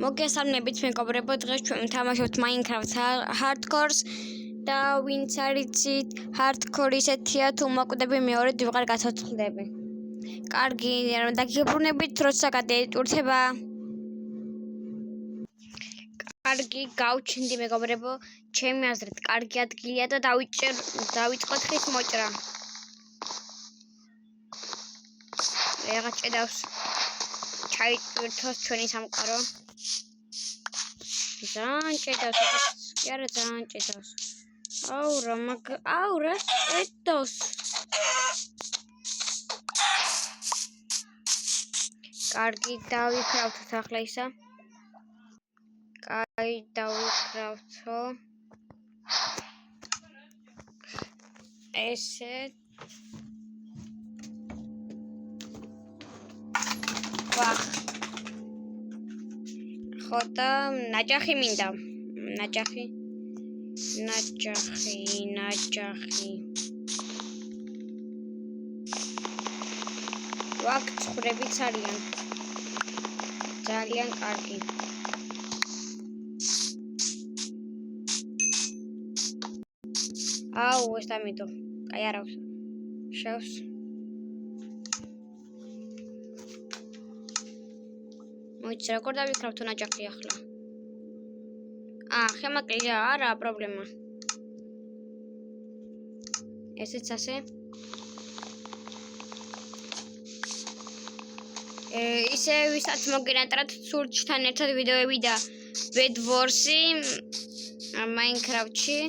მოგესალმებით მეგობრებო, დღეს ჩვენ ვთამაშობთ Minecraft Hardcore-ს და ვინც არ იცით, Hardcore ისეთია, თუ მოკვდები მეორედ ვეღარ გაცოცხლდები. კარგი, დაგიბრუნებით, როცა გადაეტვირთება. კარგი, გავჩნდი მეგობრებო, ჩემი აზრით, კარგი ადგილია და დავიწყოთ ხის მოჭრა. რაღაც ჭედავს ჩაიტვირთოს ჩვენი სამყარო. ძალიან ჭედავს, არა ძალიან ჭედავს. აუ რა ჭედავს. კარგი, დავიქრავთ ახლა ისა. კაი, დავიქრავთო. ესე ხოდა ნაჯახი მინდა. ნაჯახი. ვაკ ცხრებიც არიან. ძალიან კარგი. აუ, ეს დამიდო. კაი არავს. შევს. მოიცა როგორ დავიქრავთო ნაჯახი ახლა. ხემაკლია, არა პრობლემა. ესეც ასე. ისე ვისაც მოგენატრათ სურჩთან ერთად ვიდეოები და Bed Wars-ი Minecraft-ში.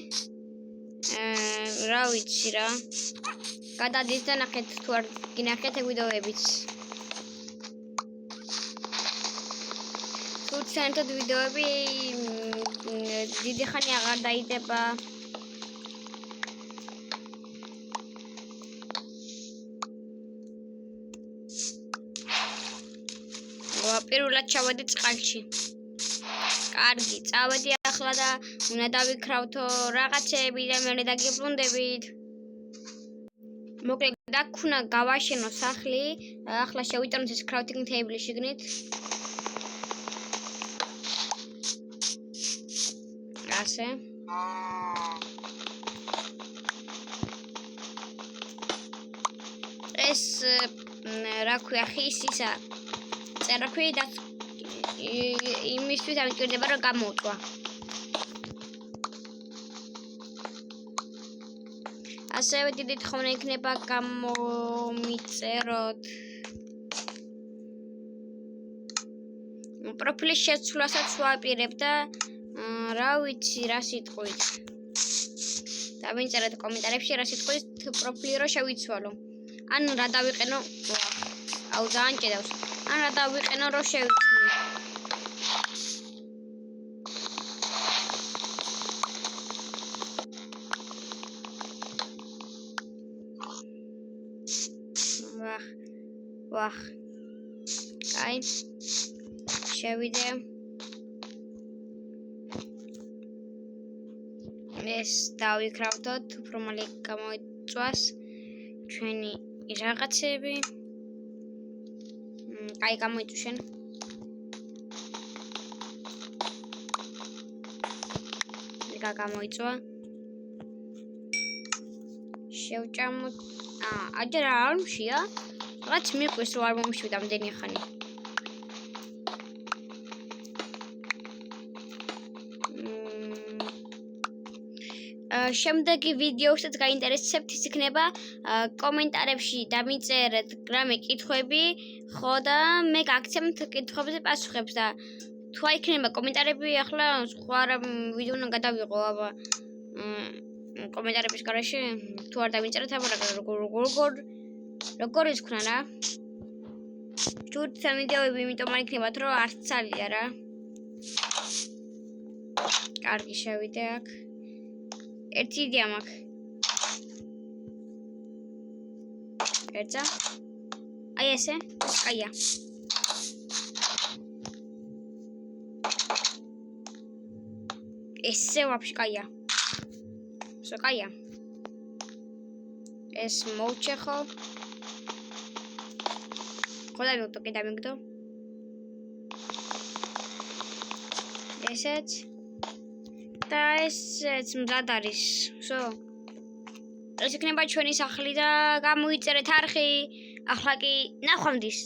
რა ვიცი რა. გადადით და ნახეთ თუ არ გინახეთ ვიდეოებიც. სურჩთან ერთად ვიდეოები დიდი ხანი აღარ დაიდება. პირველად ჩავედი წყალში. კარგი, წავედი ახლა და უნდა დავიქრავთო რაღაცები და მე დაგიბრუნდებით. მოკლედ დაგქუნა გავაშენო სახლი, ახლა შევიტანოთ ეს crafting table შიგნით. ასე. ეს რა ქვია ხის ისა წერაქვი და იმისთვის ამჭირდება რომ გამოუწვა. ასევე დიდი თხოვნა იქნება გამომიწეროთ. პროფილის შეცვლასაც ვაპირებ და რა ვიცი რა სიტყვით. დავინწერეთ კომენტარებში რა სიტყვით პროფილი რო შევიცვალო. ან რა დავიყენო. აუ ძალიან ჭედავს. ან რა დავიყენო რო შევიცვლი. ვახ. კაი. შევიდე. ეს დავიქრავთოთ, უფრო მალე გამოიწვას ჩვენი რაღაცები. კაი გამოიწვი შენ. გამოიწვა. შევჭამოთ. აჯერ არ მშია. რაც მიყვეს რომ არ მომშვიდა ამდენი ხანი. შემდეგი ვიდეოშიც გაინტერესებთ ის იქნება კომენტარებში დამიწერეთ რამე კითხვები, ხო და მე გაგცემთ კითხვებზე პასუხებს და თუ არ იქნება კომენტარები ახლა სხვა ვიდეო უნდა გადავიღო, აბა კომენტარების გარშე თუ არ დავიწერეთ, აბა როგორ ის ქნა რა. ჯგუფთან ვიდეოები იმიტომ არ იქნებათ რომ არც ძალიან რა. კარგი შევიდე აქ. ერთი იდეა მაქვს. ერთა. აი ესე, კაია. ესე ვაფშე კაია. სო კაია. ეს მოვჭეხო. ხოდა მიგდო, კიდე მიგდო. ესეც და ესეც მზად არის. ვსო. ეს იქნება ჩვენი სახლი და გამოიწერეთ არხი. ახლა კი ნახვამდის.